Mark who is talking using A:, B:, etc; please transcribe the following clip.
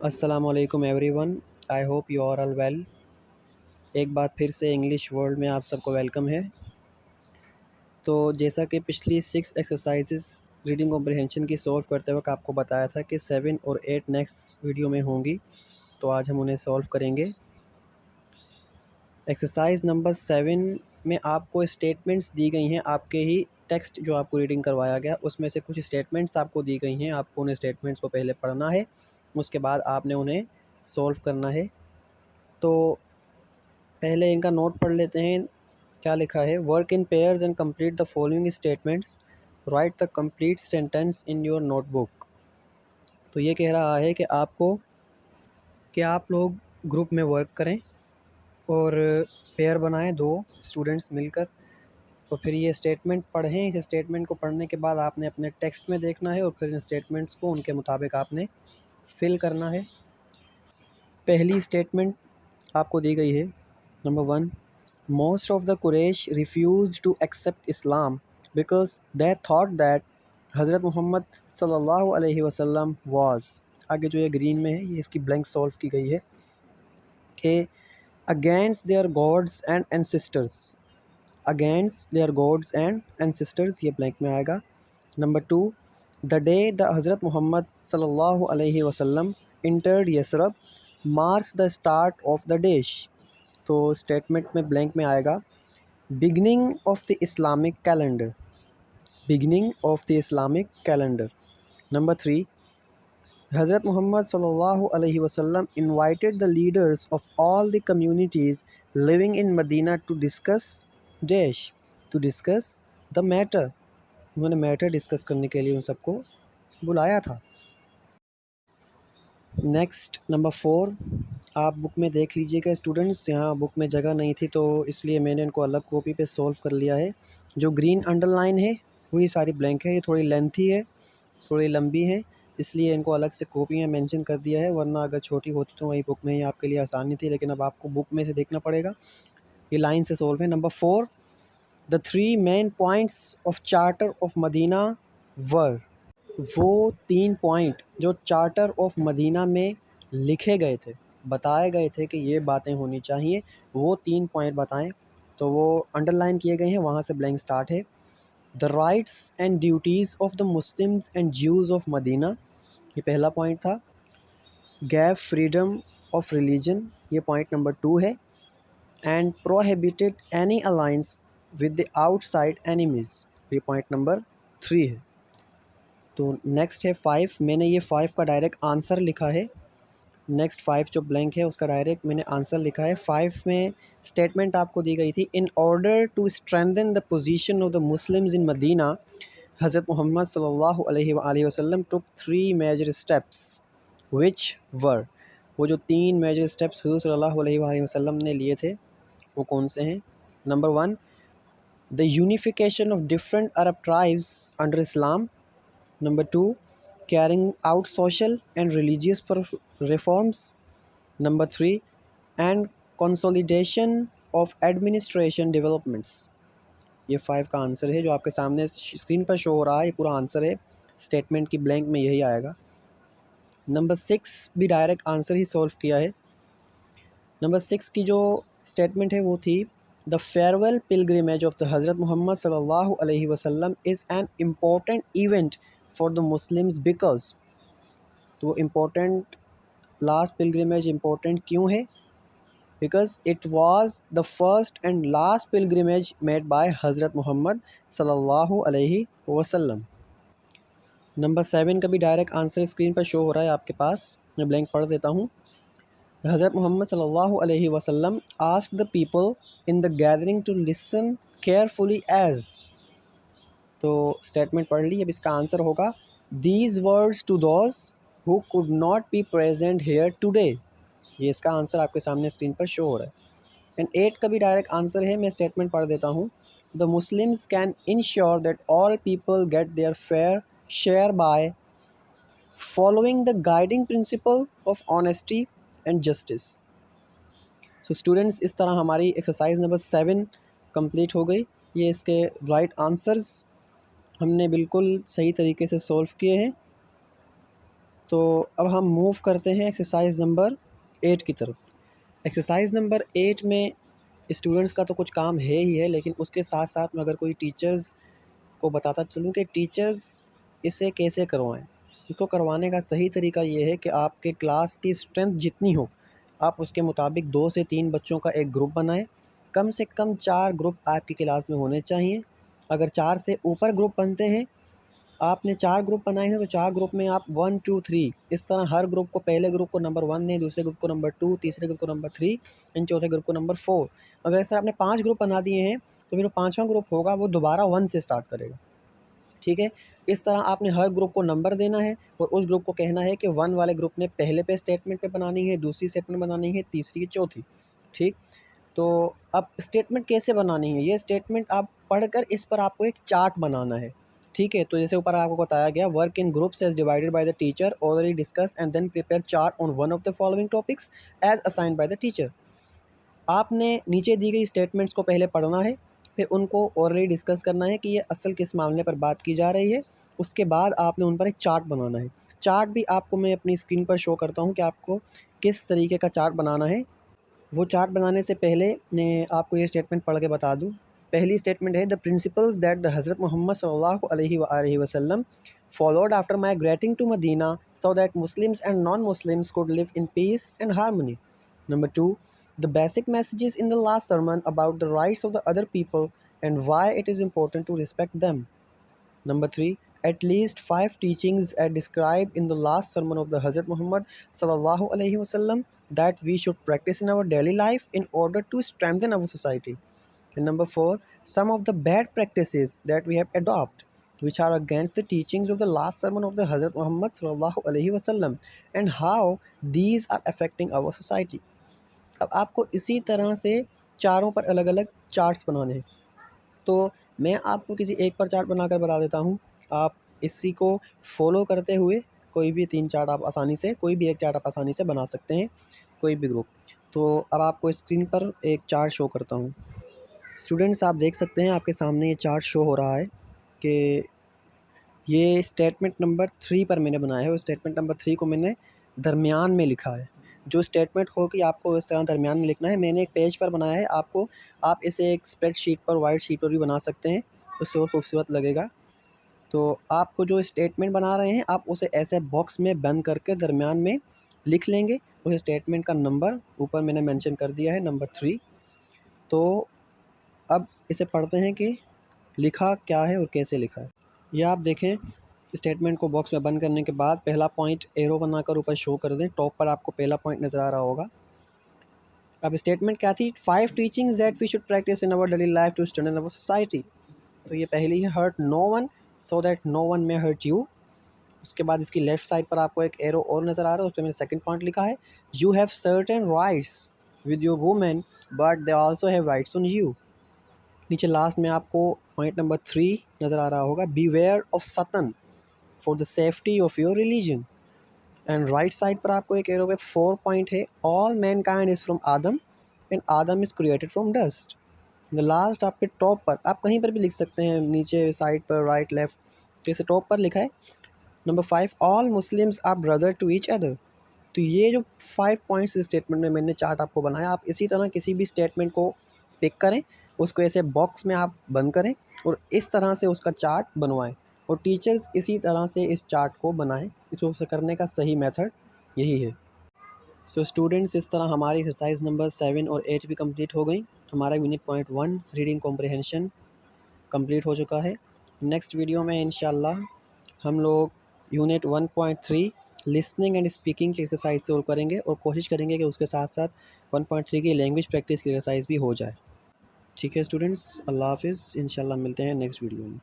A: अस्सलामुअलैकुम everyone. I hope you are all well. एक बार फिर से इंग्लिश वर्ल्ड में आप सबको वेलकम है। तो जैसा कि पिछली 6 एक्सरसाइजेस रीडिंग कॉम्प्रिहेंशन की सॉल्व करते वक्त आपको बताया था कि 7 और 8 नेक्स्ट वीडियो में होंगी, तो आज हम उन्हें सॉल्व करेंगे। एक्सरसाइज नंबर 7 में आपको स्टेटमेंट्स दी गई हैं। आपके ही टेक्स्ट जो आपको रीडिंग करवाया गया उसमें से कुछ स्टेटमेंट्स आपको दी गई हैं। आपको उन स्टेटमेंट्स को पहले पढ़ना है, उसके बाद आपने उन्हें सॉल्व करना है। तो पहले इनका नोट पढ़ लेते हैं। क्या लिखा है? Work in pairs and complete the following statements. Right the complete sentence in your notebook. तो ये कह रहा है कि आप लोग ग्रुप में वर्क करें और पेयर बनाएं, दो स्टूडेंट्स मिलकर। तो फिर ये स्टेटमेंट पढ़ें। इस स्टेटमेंट को पढ़ने के बाद आपने अपने टेक्स्ट में देखना है और फिर इन स्टेटमेंट्स को उनके मुताबिक आपने फिल करना है। पहली स्टेटमेंट आपको दी गई है, number 1, most of the Quraysh refused to accept Islam because they thought that हज़रत मोहम्मद सल्लल्लाहु अलैहि वसल्लम was। आगे जो ये ग्रीन में है ये इसकी ब्लैंक सॉल्व की गई है कि against their gods and ancestors। against their gods and ancestors ये ब्लैंक में आएगा। नंबर 2, the day the हज़रत मोहम्मद सल्लल्लाहु अलैहि वसल्लम entered Yathrib marks the start of the dash। तो स्टेटमेंट में ब्लैंक में आएगा beginning of the Islamic calendar। beginning of the Islamic calendar। Number 3, Hazrat Muhammad sallallahu alaihi wasallam invited the leaders of all the communities living in Medina to discuss dash, to discuss the matter। उन्होंने matter discuss करने के लिए उन सबको बुलाया था। Next number 4, आप book में देख लीजिएगा स्टूडेंट्स। यहाँ बुक में जगह नहीं थी तो इसलिए मैंने इनको अलग कॉपी पे सॉल्व कर लिया है। जो ग्रीन अंडरलाइन है वही सारी ब्लैंक है। ये थोड़ी लेंथी है, थोड़ी लंबी है, इसलिए इनको अलग से कॉपी में मेंशन कर दिया है, वरना अगर छोटी होती तो वही बुक में ही आपके लिए आसानी थी, लेकिन अब आपको बुक में से देखना पड़ेगा। ये लाइन से सॉल्व है। Number 4, the 3 main points of charter of Medina were. वो 3 पॉइंट जो चार्टर ऑफ मदीना में लिखे गए थे, बताए गए थे कि ये बातें होनी चाहिए, वो 3 पॉइंट बताएं। तो वो अंडरलाइन किए गए हैं, वहाँ से ब्लैंक स्टार्ट है। The rights and duties of the Muslims and Jews of Medina, ये पहला पॉइंट था। गैव फ्रीडम ऑफ रिलीजन, ये पॉइंट नंबर 2 है। And prohibited any alliance with the outside enemies, ये पॉइंट नंबर 3 है। तो नेक्स्ट है 5। मैंने ये 5 का डायरेक्ट आंसर लिखा है। नेक्स्ट 5 जो ब्लैंक है उसका डायरेक्ट मैंने आंसर लिखा है। 5 में स्टेटमेंट आपको दी गई थी, in order to strengthen the position of the Muslims in Medina हज़रत मोहम्मद सल्लल्लाहु अलैहि वसल्लम टुक 3 मेजर स्टेप्स विच वर। वो जो 3 मेजर स्टेप्स हुजूर सल्लल्लाहु अलैहि वसल्लम ने लिए थे वो कौन से हैं? Number 1, the unification of different Arab tribes under Islam. Number 2, carrying out social and religious reforms. Number 3, and consolidation of administration developments। ये 5 का आंसर है जो आपके सामने स्क्रीन पर शो हो रहा है, ये पूरा आंसर है। स्टेटमेंट की ब्लैंक में यही आएगा। नंबर 6 भी डायरेक्ट आंसर ही सॉल्व किया है। नंबर 6 की जो स्टेटमेंट है वो थी, the farewell pilgrimage of the हज़रत मोहम्मद सल्लल्लाहु अलैहि वसल्लम is an important event for the Muslims because. तो इम्पोर्टेंट, लास्ट पिलग्रिमेज इम्पोर्टेंट क्यों है? Because it was the first and last pilgrimage made by हज़रत मोहम्मद सल्लल्लाहु अलैहि वसल्लम। नंबर 7 का भी डायरेक्ट आंसर स्क्रीन पर शो हो रहा है आपके पास, मैं ब्लैंक पढ़ देता हूँ। हज़रत मोहम्मद सल्लल्लाहु अलैहि वसल्लम asked the people in the gathering to listen carefully as. तो स्टेटमेंट पढ़ ली, अब इसका आंसर होगा, these words to those who could not be present here today. ये इसका आंसर आपके सामने स्क्रीन पर शो हो रहा है। एंड 8 का भी डायरेक्ट आंसर है, मैं स्टेटमेंट पढ़ देता हूँ। The Muslims can ensure that all people get their fair share by following the guiding principle of honesty and justice. So students, इस तरह हमारी एक्सरसाइज नंबर 7 कंप्लीट हो गई। ये इसके राइट आंसर्स हमने बिल्कुल सही तरीके से सॉल्व किए हैं। तो अब हम मूव करते हैं एक्सरसाइज नंबर 8 की तरफ। एक्सरसाइज नंबर 8 में स्टूडेंट्स का तो कुछ काम है ही है, लेकिन उसके साथ साथ में अगर कोई टीचर्स को बताता चलूँ कि टीचर्स इसे कैसे करवाएं। इसको करवाने का सही तरीका ये है कि आपके क्लास की स्ट्रेंथ जितनी हो, आप उसके मुताबिक 2 से 3 बच्चों का एक ग्रुप बनाएं। कम से कम 4 ग्रुप आपकी क्लास में होने चाहिए। अगर 4 से ऊपर ग्रुप बनते हैं, आपने 4 ग्रुप बनाए हैं, तो 4 ग्रुप में आप 1 2 3 इस तरह हर ग्रुप को, पहले ग्रुप को नंबर 1 दें, दूसरे ग्रुप को नंबर 2, तीसरे ग्रुप को नंबर 3 एंड चौथे ग्रुप को नंबर 4। अगर ऐसा आपने 5 ग्रुप बना दिए हैं, तो फिर 5वां ग्रुप होगा वो दोबारा 1 से स्टार्ट करेगा। ठीक है, इस तरह आपने हर ग्रुप को नंबर देना है और उस ग्रुप को कहना है कि 1 वाले ग्रुप ने पहले पे स्टेटमेंट पे बनानी है, दूसरी स्टेटमेंट बनानी है, तीसरी चौथी। ठीक, तो अब स्टेटमेंट कैसे बनानी है, ये स्टेटमेंट आप पढ़कर इस पर आपको एक चार्ट बनाना है। ठीक है, तो जैसे ऊपर आपको बताया गया, work in groups as divided by the teacher, already discuss and then prepare chart on one of the following topics as assigned by the teacher. आपने नीचे दी गई स्टेटमेंट्स को पहले पढ़ना है, फिर उनको ऑलरेडी डिस्कस करना है कि ये असल किस मामले पर बात की जा रही है। उसके बाद आपने उन पर एक चार्ट बनाना है। चार्ट भी आपको मैं अपनी स्क्रीन पर शो करता हूँ कि आपको किस तरीके का चार्ट बनाना है। वो चार्ट बनाने से पहले मैं आपको ये स्टेटमेंट पढ़ के बता दूँ। पहली स्टेटमेंट है, द प्रिंसिपल्स दैट द हज़रत मोहम्मद सल्लल्लाहु अलैहि वसल्लम followed after migrating to Medina so that Muslims and non Muslims could live in peace and harmony. Number 2, the basic messages in the last sermon about the rights of the other people and why it is important to respect them. Number 3, at least 5 teachings are described in the last sermon of the Hazrat Muhammad sallallahu alaihi wasallam that we should practice in our daily life in order to strengthen our society. And number 4, some of the bad practices that we have adopted which are against the teachings of the last sermon of the Hazrat Muhammad sallallahu alaihi wasallam and how these are affecting our society. अब आपको इसी तरह से चारों पर अलग अलग charts बनाने हैं। तो मैं आपको किसी एक पर चार्ट बनाकर बता देता हूँ। आप इसी को फॉलो करते हुए कोई भी 3 चार्ट आप आसानी से, कोई भी एक चार्ट आप आसानी से बना सकते हैं, कोई भी ग्रुप। तो अब आपको स्क्रीन पर एक चार्ट शो करता हूँ। स्टूडेंट्स, आप देख सकते हैं आपके सामने ये चार्ट शो हो रहा है कि ये स्टेटमेंट नंबर 3 पर मैंने बनाया है और स्टेटमेंट नंबर 3 को मैंने दरमियान में लिखा है। जो स्टेटमेंट हो कि आपको इस तरह दरमियान में लिखना है, मैंने एक पेज पर बनाया है। आप इसे एक स्प्रेडशीट पर, वाइट शीट पर भी बना सकते हैं, उससे और खूबसूरत लगेगा। तो आपको जो स्टेटमेंट बना रहे हैं, आप उसे ऐसे बॉक्स में बंद करके दरमियान में लिख लेंगे। उस स्टेटमेंट का नंबर ऊपर मैंने मेंशन कर दिया है, नंबर 3। तो अब इसे पढ़ते हैं कि लिखा क्या है और कैसे लिखा है। ये आप देखें, स्टेटमेंट को बॉक्स में बंद करने के बाद पहला पॉइंट एरो बनाकर ऊपर शो कर दें। टॉप पर आपको पहला पॉइंट नज़र आ रहा होगा। अब स्टेटमेंट क्या थी, 5 teachings that we should practice in our daily life to strengthen our society. तो ये पहली है, hurt no one so that no one may hurt you. उसके बाद इसकी लेफ्ट साइड पर आपको एक एरो और नज़र आ रहा है, उस पर मैंने सेकंड पॉइंट लिखा है, you have certain rights with your women but they also have rights on you. नीचे लास्ट में आपको पॉइंट नंबर 3 नज़र आ रहा होगा, beware of Satan for the safety of your religion. And right side पर आपको एक एरो पे 4 पॉइंट है, all mankind is from Adam and Adam is created from dust. The last आपके टॉप पर, आप कहीं पर भी लिख सकते हैं, नीचे साइड पर, राइट लेफ्ट, जैसे टॉप पर लिखा है number 5, all Muslims are brother to each other. तो ये जो 5 पॉइंट्स इस स्टेटमेंट में मैंने चार्ट आपको बनाया, आप इसी तरह किसी भी स्टेटमेंट को पिक करें, उसको ऐसे बॉक्स में आप बंद करें और इस तरह से उसका चार्ट बनवाएं और टीचर्स इसी तरह से इस चार्ट को बनाएं। इसको करने का सही मेथड यही है। सो स्टूडेंट्स, इस तरह हमारी एक्सरसाइज नंबर 7 और 8 भी कंप्लीट हो गई। हमारा unit point 1 reading comprehension complete हो चुका है। नेक्स्ट वीडियो में इंशाल्लाह हम लोग यूनिट 1.3 लिसनिंग एंड स्पीकिंग की एक्सरसाइज सोल्व करेंगे और कोशिश करेंगे कि उसके साथ साथ 1.3 की लैंग्वेज प्रैक्टिस की एक्सरसाइज भी हो जाए। ठीक है स्टूडेंट्स, अल्लाह हाफिज़, इंशाल्लाह मिलते हैं नेक्स्ट वीडियो में।